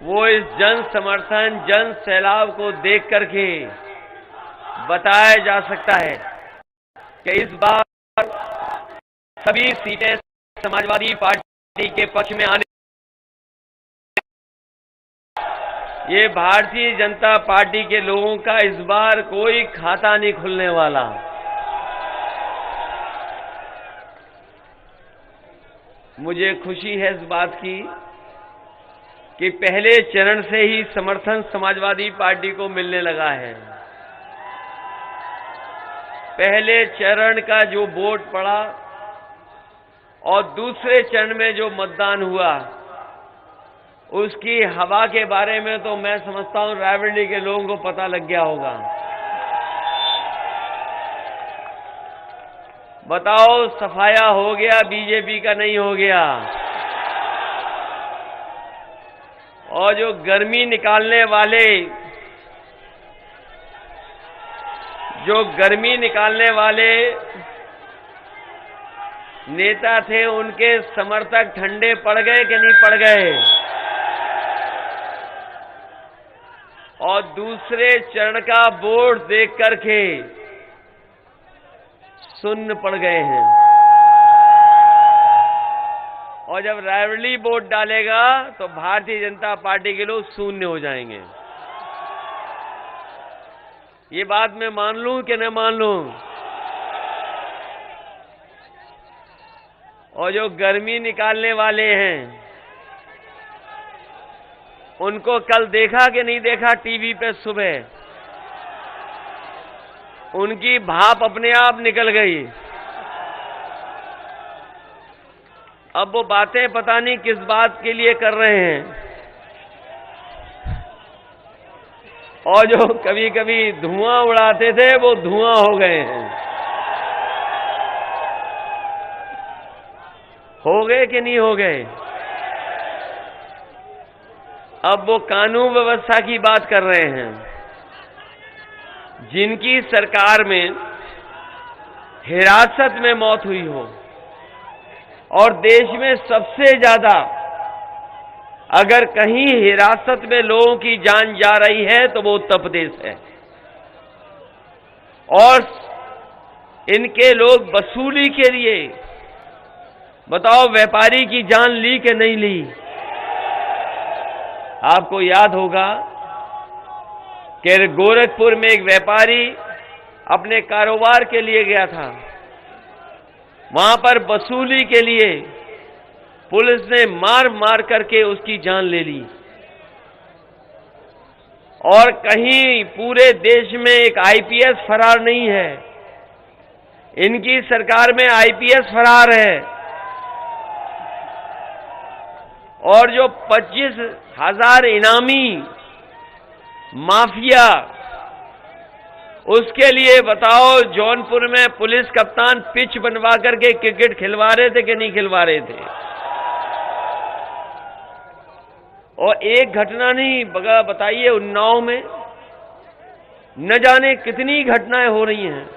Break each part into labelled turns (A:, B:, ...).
A: वो इस जन समर्थन, जन सैलाब को देख करके बताया जा सकता है कि इस बार सभी सीटें समाजवादी पार्टी के पक्ष में आने, ये भारतीय जनता पार्टी के लोगों का इस बार कोई खाता नहीं खुलने वाला। मुझे खुशी है इस बात की कि पहले चरण से ही समर्थन समाजवादी पार्टी को मिलने लगा है। पहले चरण का जो वोट पड़ा और दूसरे चरण में जो मतदान हुआ, उसकी हवा के बारे में तो मैं समझता हूं रायबरेली के लोगों को पता लग गया होगा। बताओ, सफाया हो गया, बीजेपी का नहीं हो गया। और जो गर्मी निकालने वाले नेता थे, उनके समर्थक ठंडे पड़ गए कि नहीं पड़ गए? और दूसरे चरण का वोट देख करके शून्य पड़ गए हैं। और जब रायबरेली वोट डालेगा तो भारतीय जनता पार्टी के लोग शून्य हो जाएंगे। ये बात मैं मान लूं कि न मान लूं? और जो गर्मी निकालने वाले हैं, उनको कल देखा कि नहीं देखा टीवी पे सुबह? उनकी भाप अपने आप निकल गई। अब वो बातें पता नहीं किस बात के लिए कर रहे हैं। और जो कभी कभी धुआं उड़ाते थे, वो धुआं हो गए हैं। हो गए कि नहीं हो गए? अब वो कानून व्यवस्था की बात कर रहे हैं। जिनकी सरकार में हिरासत में मौत हुई हो, और देश में सबसे ज्यादा अगर कहीं हिरासत में लोगों की जान जा रही है तो वो उत्तर प्रदेश है। और इनके लोग वसूली के लिए, बताओ, व्यापारी की जान ली कि नहीं ली? आपको याद होगा कि गोरखपुर में एक व्यापारी अपने कारोबार के लिए गया था। वहां पर वसूली के लिए पुलिस ने मार मार करके उसकी जान ले ली। और कहीं पूरे देश में एक आईपीएस फरार नहीं है। इनकी सरकार में आईपीएस फरार है। और जो 25,000 इनामी माफिया, उसके लिए बताओ, जौनपुर में पुलिस कप्तान पिच बनवा करके क्रिकेट खिलवा रहे थे कि नहीं खिलवा रहे थे? और एक घटना नहीं, बताइए, उन्नाव में न जाने कितनी घटनाएं हो रही हैं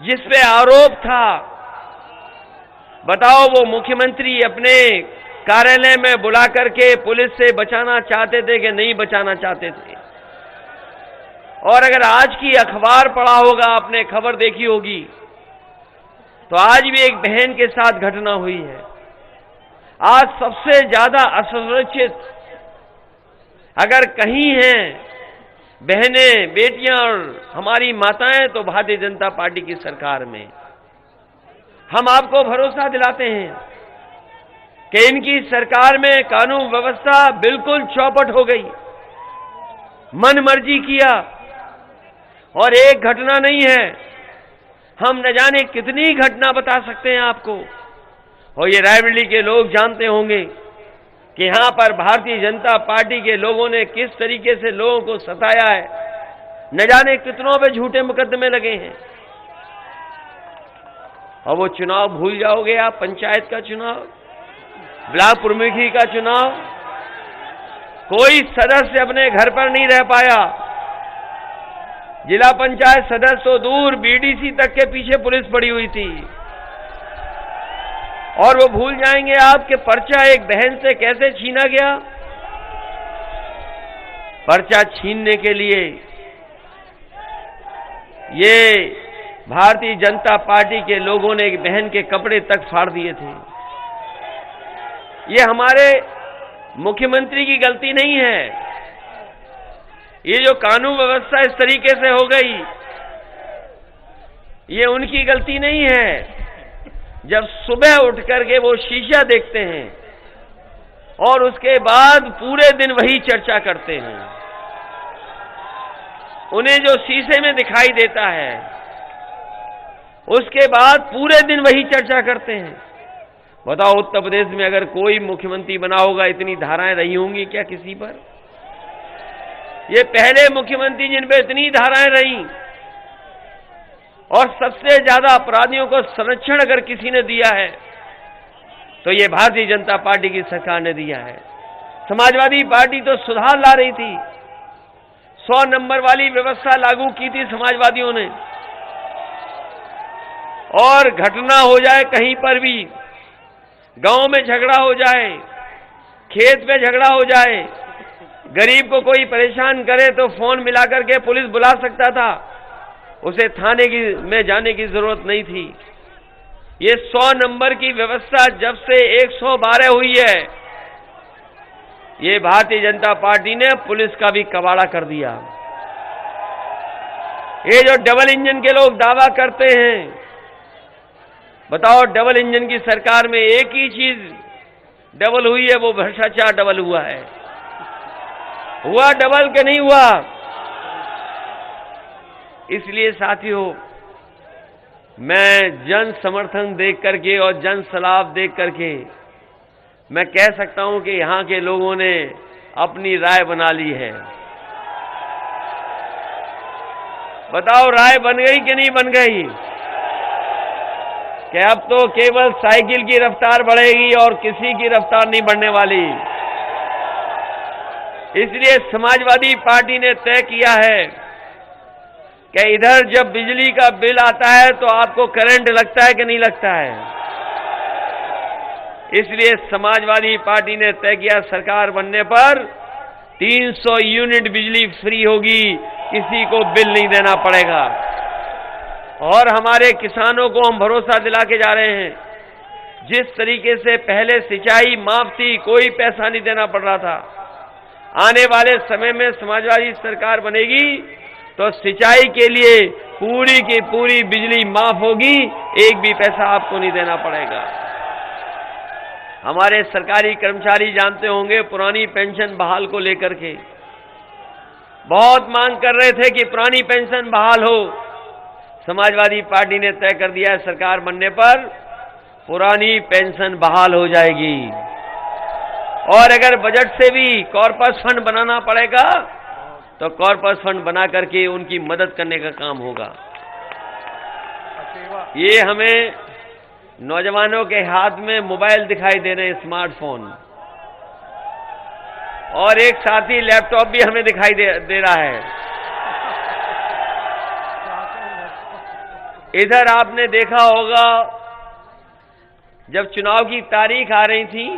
A: जिस पे आरोप था। बताओ, वो मुख्यमंत्री अपने कार्यालय में बुला करके पुलिस से बचाना चाहते थे कि नहीं बचाना चाहते थे? और अगर आज की अखबार पढ़ा होगा, आपने खबर देखी होगी, तो आज भी एक बहन के साथ घटना हुई है। आज सबसे ज्यादा असुरक्षित अगर कहीं हैं बहनें, बेटियां और हमारी माताएं, तो भारतीय जनता पार्टी की सरकार में। हम आपको भरोसा दिलाते हैं कि इनकी सरकार में कानून व्यवस्था बिल्कुल चौपट हो गई। मन मर्जी किया, और एक घटना नहीं है, हम न जाने कितनी घटना बता सकते हैं आपको। और ये रायबरेली के लोग जानते होंगे कि यहां पर भारतीय जनता पार्टी के लोगों ने किस तरीके से लोगों को सताया है। न जाने कितनों पे झूठे मुकदमे लगे हैं। और वो चुनाव भूल जाओगे आप, पंचायत का चुनाव, ब्लॉक प्रमुखी का चुनाव, कोई सदस्य अपने घर पर नहीं रह पाया। जिला पंचायत सदस्य तो दूर, बीडीसी तक के पीछे पुलिस पड़ी हुई थी। और वो भूल जाएंगे आप कि पर्चा एक बहन से कैसे छीना गया। पर्चा छीनने के लिए ये भारतीय जनता पार्टी के लोगों ने एक बहन के कपड़े तक फाड़ दिए थे। ये हमारे मुख्यमंत्री की गलती नहीं है। ये जो कानून व्यवस्था इस तरीके से हो गई, ये उनकी गलती नहीं है। जब सुबह उठ करके वो शीशा देखते हैं और उसके बाद पूरे दिन वही चर्चा करते हैं, उन्हें जो शीशे में दिखाई देता है उसके बाद पूरे दिन वही चर्चा करते हैं। बताओ, उत्तर प्रदेश में अगर कोई मुख्यमंत्री बना होगा, इतनी धाराएं रही होंगी क्या किसी पर? ये पहले मुख्यमंत्री जिन पे इतनी धाराएं रही, और सबसे ज्यादा अपराधियों को संरक्षण अगर किसी ने दिया है तो ये भारतीय जनता पार्टी की सरकार ने दिया है। समाजवादी पार्टी तो सुधार ला रही थी, 100 नंबर वाली व्यवस्था लागू की थी समाजवादियों ने, और घटना हो जाए कहीं पर भी, गांव में झगड़ा हो जाए, खेत पे झगड़ा हो जाए, गरीब को कोई परेशान करे तो फोन मिला करके पुलिस बुला सकता था, उसे थाने में जाने की जरूरत नहीं थी। ये 100 नंबर की व्यवस्था जब से 112 हुई है, ये भारतीय जनता पार्टी ने पुलिस का भी कबाड़ा कर दिया। ये जो डबल इंजन के लोग दावा करते हैं, बताओ, डबल इंजन की सरकार में एक ही चीज डबल हुई है, वो भ्रष्टाचार डबल हुआ है। हुआ डबल के नहीं हुआ? इसलिए साथियों, मैं जन समर्थन देख करके और जन सलाह देख करके मैं कह सकता हूं कि यहां के लोगों ने अपनी राय बना ली है। बताओ, राय बन गई कि नहीं बन गई? कि अब तो केवल साइकिल की रफ्तार बढ़ेगी और किसी की रफ्तार नहीं बढ़ने वाली। इसलिए समाजवादी पार्टी ने तय किया है कि इधर जब बिजली का बिल आता है तो आपको करंट लगता है कि नहीं लगता है। इसलिए समाजवादी पार्टी ने तय किया, सरकार बनने पर 300 यूनिट बिजली फ्री होगी, किसी को बिल नहीं देना पड़ेगा। और हमारे किसानों को हम भरोसा दिला के जा रहे हैं, जिस तरीके से पहले सिंचाई माफ थी, कोई पैसा नहीं देना पड़ रहा था, आने वाले समय में समाजवादी सरकार बनेगी तो सिंचाई के लिए पूरी की पूरी बिजली माफ होगी, एक भी पैसा आपको नहीं देना पड़ेगा। हमारे सरकारी कर्मचारी जानते होंगे, पुरानी पेंशन बहाल को लेकर के बहुत मांग कर रहे थे कि पुरानी पेंशन बहाल हो। समाजवादी पार्टी ने तय कर दिया है, सरकार बनने पर पुरानी पेंशन बहाल हो जाएगी। और अगर बजट से भी कॉर्पस फंड बनाना पड़ेगा तो कॉर्पस फंड बना करके उनकी मदद करने का काम होगा। ये हमें नौजवानों के हाथ में मोबाइल दिखाई दे रहे हैं, स्मार्टफोन, और एक साथी लैपटॉप भी हमें दिखाई दे रहा है। इधर आपने देखा होगा, जब चुनाव की तारीख आ रही थी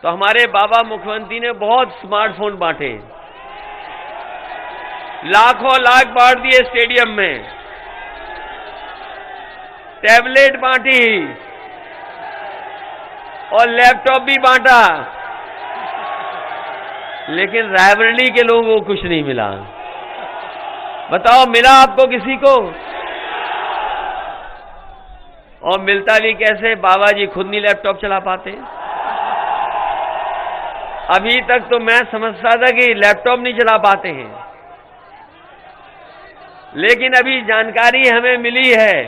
A: तो हमारे बाबा मुख्यमंत्री ने बहुत स्मार्टफोन बांटे, लाखों लाख बांट दिए स्टेडियम में, टैबलेट बांटी और लैपटॉप भी बांटा, लेकिन रायबरेली के लोगों को कुछ नहीं मिला। बताओ, मिला आपको किसी को? और मिलता भी कैसे? बाबा जी खुद नहीं लैपटॉप चला पाते। अभी तक तो मैं समझता था कि लैपटॉप नहीं चला पाते हैं, लेकिन अभी जानकारी हमें मिली है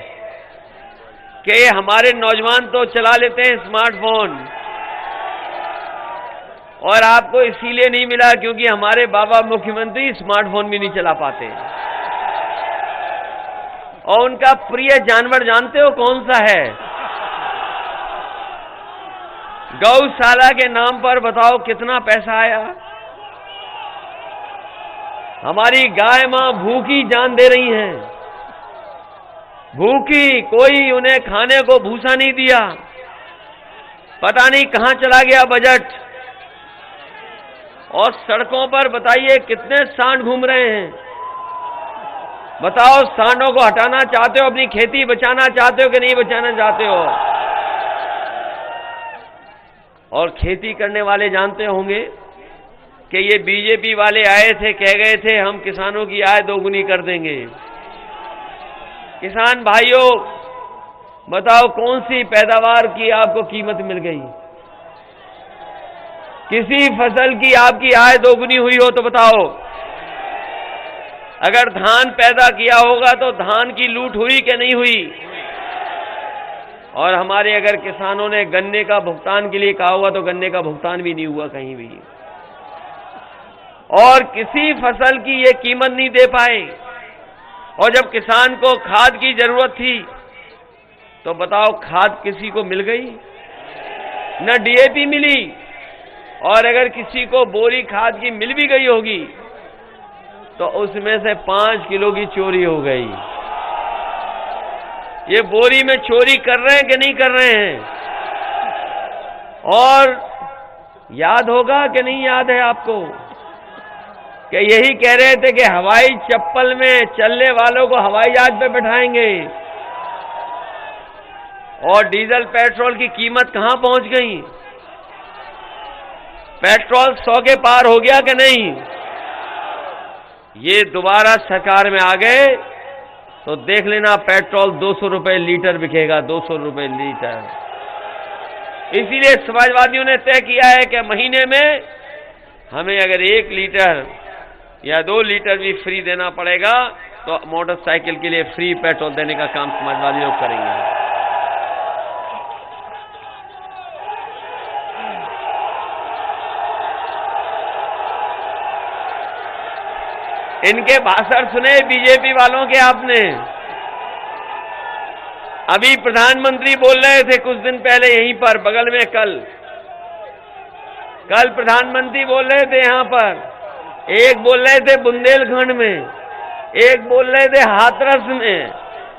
A: कि हमारे नौजवान तो चला लेते हैं स्मार्टफोन, और आपको इसीलिए नहीं मिला क्योंकि हमारे बाबा मुख्यमंत्री स्मार्टफोन भी नहीं चला पाते। और उनका प्रिय जानवर जानते हो कौन सा है? गौशाला के नाम पर बताओ कितना पैसा आया। हमारी गाय मां भूखी जान दे रही हैं, भूखी, कोई उन्हें खाने को भूसा नहीं दिया। पता नहीं कहां चला गया बजट। और सड़कों पर बताइए कितने सांड घूम रहे हैं। बताओ, सांडों को हटाना चाहते हो, अपनी खेती बचाना चाहते हो कि नहीं बचाना चाहते हो? और खेती करने वाले जानते होंगे कि ये बीजेपी वाले आए थे, कह गए थे हम किसानों की आय दोगुनी कर देंगे। किसान भाइयों, बताओ कौन सी पैदावार की आपको कीमत मिल गई? किसी फसल की आपकी आय दोगुनी हुई हो तो बताओ। अगर धान पैदा किया होगा तो धान की लूट हुई कि नहीं हुई? और हमारे अगर किसानों ने गन्ने का भुगतान के लिए कहा होगा तो गन्ने का भुगतान भी नहीं हुआ कहीं भी, और किसी फसल की ये कीमत नहीं दे पाए। और जब किसान को खाद की जरूरत थी तो बताओ खाद किसी को मिल गई? न डीएपी मिली, और अगर किसी को बोरी खाद की मिल भी गई होगी तो उसमें से 5 किलो की चोरी हो गई। ये बोरी में चोरी कर रहे हैं कि नहीं कर रहे हैं? और याद होगा कि नहीं याद है आपको कि यही कह रहे थे कि हवाई चप्पल में चलने वालों को हवाई जहाज पे बैठाएंगे। और डीजल पेट्रोल की कीमत कहां पहुंच गई? पेट्रोल 100 के पार हो गया कि नहीं? ये दोबारा सरकार में आ गए तो देख लेना, पेट्रोल 200 रुपए लीटर बिकेगा, 200 रुपए लीटर। इसीलिए समाजवादियों ने तय किया है कि महीने में हमें अगर 1 लीटर या 2 लीटर भी फ्री देना पड़ेगा तो मोटरसाइकिल के लिए फ्री पेट्रोल देने का काम समाजवादी लोग करेंगे। इनके भाषण सुने बीजेपी वालों के आपने? अभी प्रधानमंत्री बोल रहे थे कुछ दिन पहले यहीं पर बगल में, कल प्रधानमंत्री बोल रहे थे यहां पर। एक बोल रहे थे बुंदेलखंड में, एक बोल रहे थे हाथरस में,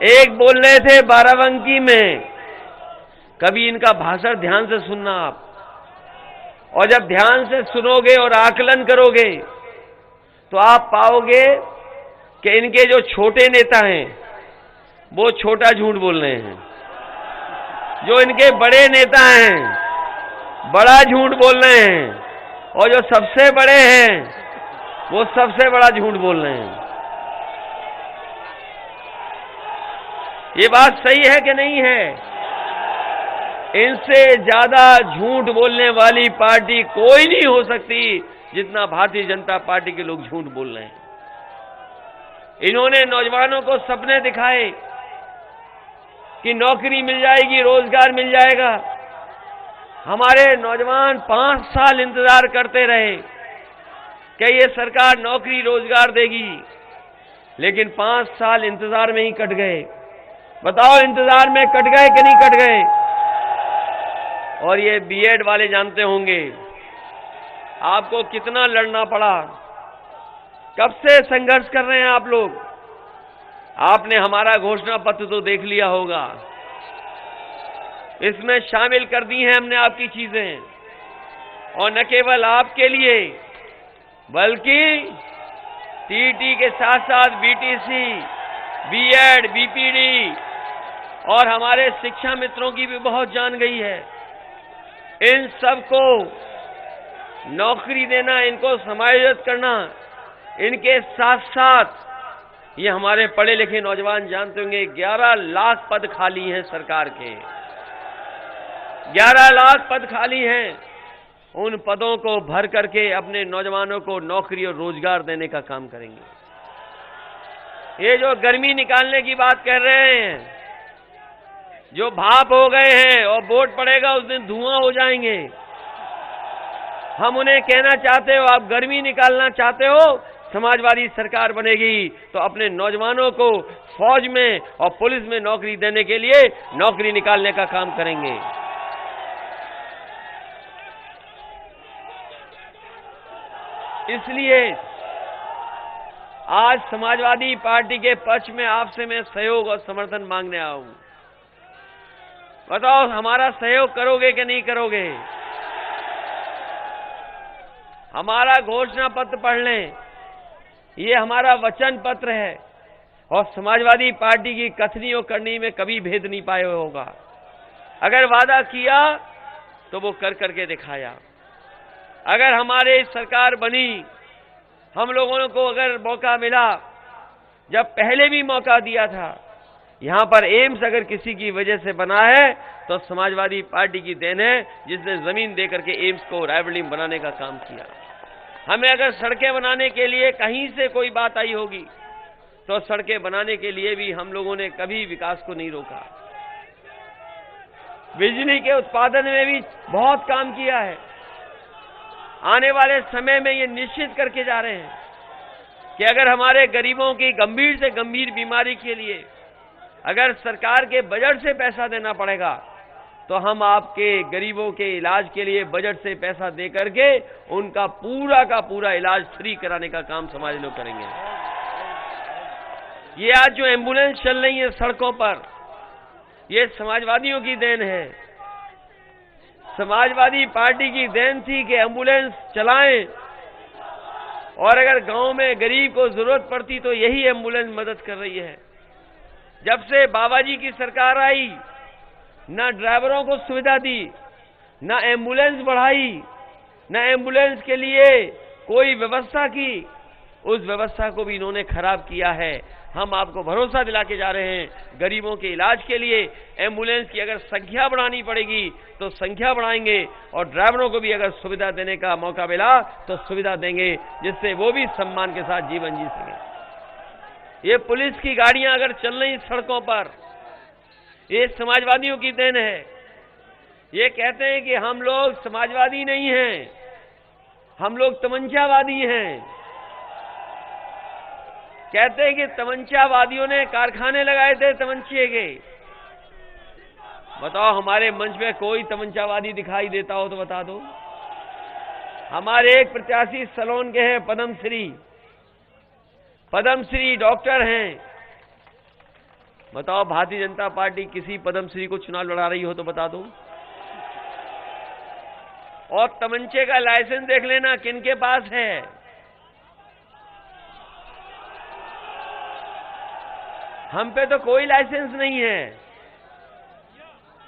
A: एक बोल रहे थे बाराबंकी में। कभी इनका भाषण ध्यान से सुनना आप, और जब ध्यान से सुनोगे और आकलन करोगे तो आप पाओगे कि इनके जो छोटे नेता हैं वो छोटा झूठ बोल रहे हैं, जो इनके बड़े नेता हैं बड़ा झूठ बोल रहे हैं, और जो सबसे बड़े हैं वो सबसे बड़ा झूठ बोल रहे हैं। ये बात सही है कि नहीं है? इनसे ज्यादा झूठ बोलने वाली पार्टी कोई नहीं हो सकती जितना भारतीय जनता पार्टी के लोग झूठ बोल रहे हैं। इन्होंने नौजवानों को सपने दिखाए कि नौकरी मिल जाएगी, रोजगार मिल जाएगा। हमारे नौजवान 5 साल इंतजार करते रहे कि ये सरकार नौकरी रोजगार देगी, लेकिन 5 साल इंतजार में ही कट गए। बताओ, इंतजार में कट गए कि नहीं कट गए? और ये बीएड वाले जानते होंगे आपको कितना लड़ना पड़ा, कब से संघर्ष कर रहे हैं आप लोग। आपने हमारा घोषणा पत्र तो देख लिया होगा, इसमें शामिल कर दी हैं हमने आपकी चीजें, और न केवल आपके लिए बल्कि टीटी के साथ साथ बीटीसी, बीएड, बीपीडी और हमारे शिक्षा मित्रों की भी बहुत जान गई है। इन सबको नौकरी देना, इनको समायोजित करना, इनके साथ साथ ये हमारे पढ़े लिखे नौजवान जानते होंगे 11 लाख पद खाली हैं सरकार के, 11 लाख पद खाली हैं। उन पदों को भर करके अपने नौजवानों को नौकरी और रोजगार देने का काम करेंगे। ये जो गर्मी निकालने की बात कर रहे हैं, जो भाप हो गए हैं और वोट पड़ेगा उस दिन धुआं हो जाएंगे, हम उन्हें कहना चाहते हो आप गर्मी निकालना चाहते हो, समाजवादी सरकार बनेगी तो अपने नौजवानों को फौज में और पुलिस में नौकरी देने के लिए नौकरी निकालने का काम करेंगे। इसलिए आज समाजवादी पार्टी के पक्ष में आपसे मैं सहयोग और समर्थन मांगने आया हूं। बताओ, हमारा सहयोग करोगे कि नहीं करोगे? हमारा घोषणा पत्र पढ़ लें, ये हमारा वचन पत्र है और समाजवादी पार्टी की कथनी और करनी में कभी भेद नहीं पाए होगा। अगर वादा किया तो वो कर करके दिखाया। अगर हमारे सरकार बनी, हम लोगों को अगर मौका मिला, जब पहले भी मौका दिया था, यहां पर एम्स अगर किसी की वजह से बना है तो समाजवादी पार्टी की देन है, जिसने जमीन देकर के एम्स को रायबरेली में बनाने का काम किया। हमें अगर सड़कें बनाने के लिए कहीं से कोई बात आई होगी तो सड़कें बनाने के लिए भी हम लोगों ने कभी विकास को नहीं रोका। बिजली के उत्पादन में भी बहुत काम किया है। आने वाले समय में ये निश्चित करके जा रहे हैं कि अगर हमारे गरीबों की गंभीर से गंभीर बीमारी के लिए अगर सरकार के बजट से पैसा देना पड़ेगा तो हम आपके गरीबों के इलाज के लिए बजट से पैसा दे करके उनका पूरा का पूरा इलाज फ्री कराने का काम समाज लोग करेंगे। ये आज जो एम्बुलेंस चल रही है सड़कों पर, ये समाजवादियों की देन है। समाजवादी पार्टी की देन थी कि एम्बुलेंस चलाएं और अगर गांव में गरीब को जरूरत पड़ती तो यही एम्बुलेंस मदद कर रही है। जब से बाबा जी की सरकार आई, ना ड्राइवरों को सुविधा दी, ना एम्बुलेंस बढ़ाई, ना एम्बुलेंस के लिए कोई व्यवस्था की, उस व्यवस्था को भी इन्होंने खराब किया है। हम आपको भरोसा दिला के जा रहे हैं, गरीबों के इलाज के लिए एम्बुलेंस की अगर संख्या बढ़ानी पड़ेगी तो संख्या बढ़ाएंगे और ड्राइवरों को भी अगर सुविधा देने का मौका मिला तो सुविधा देंगे, जिससे वो भी सम्मान के साथ जीवन जी सके। ये पुलिस की गाड़ियां अगर चल रही सड़कों पर, ये समाजवादियों की देन है। ये कहते हैं कि हम लोग समाजवादी नहीं हैं, हम लोग तमंचावादी हैं। कहते हैं कि तमंचावादियों ने कारखाने लगाए थे तमंचे के। बताओ, हमारे मंच में कोई तमंचावादी दिखाई देता हो तो बता दो। हमारे एक प्रत्याशी सलोन के हैं, पद्मश्री डॉक्टर हैं। बताओ, भारतीय जनता पार्टी किसी पद्मश्री को चुनाव लड़ा रही हो तो बता दो। और तमंचे का लाइसेंस देख लेना किनके पास है। हम पे तो कोई लाइसेंस नहीं है,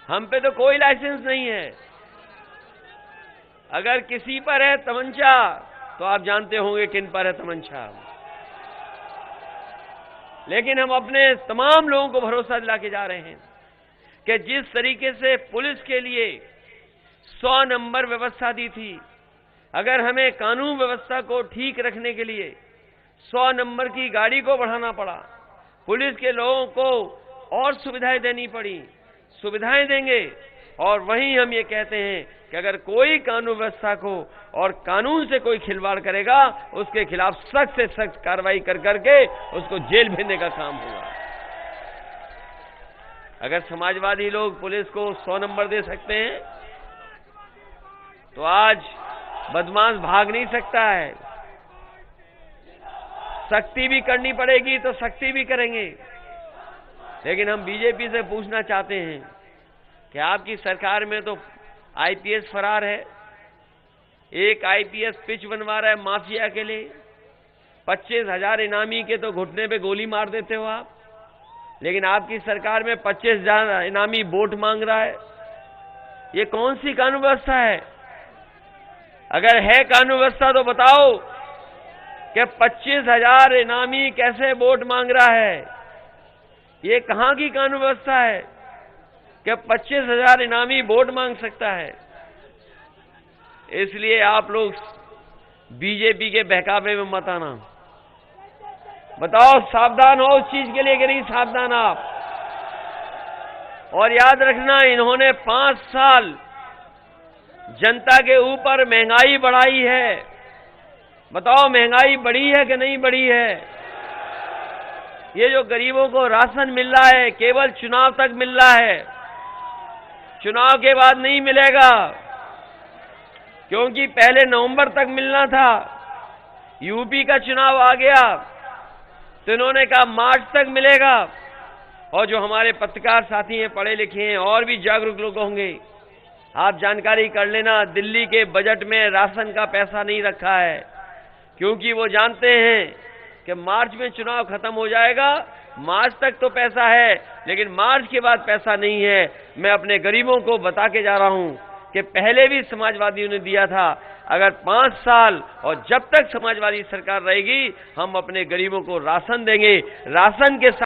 A: हम पे तो कोई लाइसेंस नहीं है। अगर किसी पर है तमंचा तो आप जानते होंगे किन पर है तमंचा। लेकिन हम अपने तमाम लोगों को भरोसा दिला के जा रहे हैं कि जिस तरीके से पुलिस के लिए 100 नंबर व्यवस्था दी थी, अगर हमें कानून व्यवस्था को ठीक रखने के लिए 100 नंबर की गाड़ी को बढ़ाना पड़ा, पुलिस के लोगों को और सुविधाएं देनी पड़ी, सुविधाएं देंगे। और वहीं हम ये कहते हैं कि अगर कोई कानून व्यवस्था को और कानून से कोई खिलवाड़ करेगा, उसके खिलाफ सख्त से सख्त कार्रवाई कर करके उसको जेल भेजने का काम होगा। अगर समाजवादी लोग पुलिस को 100 नंबर दे सकते हैं तो आज बदमाश भाग नहीं सकता है। सख्ती भी करनी पड़ेगी तो सख्ती भी करेंगे। लेकिन हम बीजेपी से पूछना चाहते हैं कि आपकी सरकार में तो आईपीएस फरार है। एक आईपीएस पिच बनवा रहा है माफिया के लिए। 25,000 इनामी के तो घुटने पे गोली मार देते हो आप। लेकिन आपकी सरकार में 25,000 इनामी वोट मांग रहा है। ये कौन सी कानून व्यवस्था है? अगर है कानून व्यवस्था तो बताओ कि 25,000 इनामी कैसे वोट मांग रहा है? ये कहां की कानून व्यवस्था है कि 25,000 इनामी वोट मांग सकता है? इसलिए आप लोग बीजेपी के बहकावे में मत आना। बताओ, सावधान हो उस चीज के लिए कि नहीं सावधान आप? और याद रखना, इन्होंने 5 साल जनता के ऊपर महंगाई बढ़ाई है। बताओ, महंगाई बढ़ी है कि नहीं बढ़ी है? ये जो गरीबों को राशन मिल रहा है केवल चुनाव तक मिल रहा है, चुनाव के बाद नहीं मिलेगा। क्योंकि पहले नवंबर तक मिलना था, यूपी का चुनाव आ गया तो इन्होंने कहा मार्च तक मिलेगा। और जो हमारे पत्रकार साथी हैं, पढ़े लिखे हैं और भी जागरूक लोग होंगे, आप जानकारी कर लेना, दिल्ली के बजट में राशन का पैसा नहीं रखा है, क्योंकि वो जानते हैं कि मार्च में चुनाव खत्म हो जाएगा। मार्च तक तो पैसा है, लेकिन मार्च के बाद पैसा नहीं है। मैं अपने गरीबों को बता के जा रहा हूं कि पहले भी समाजवादियों ने दिया था, अगर 5 साल और जब तक समाजवादी सरकार रहेगी, हम अपने गरीबों को राशन देंगे। राशन के साथ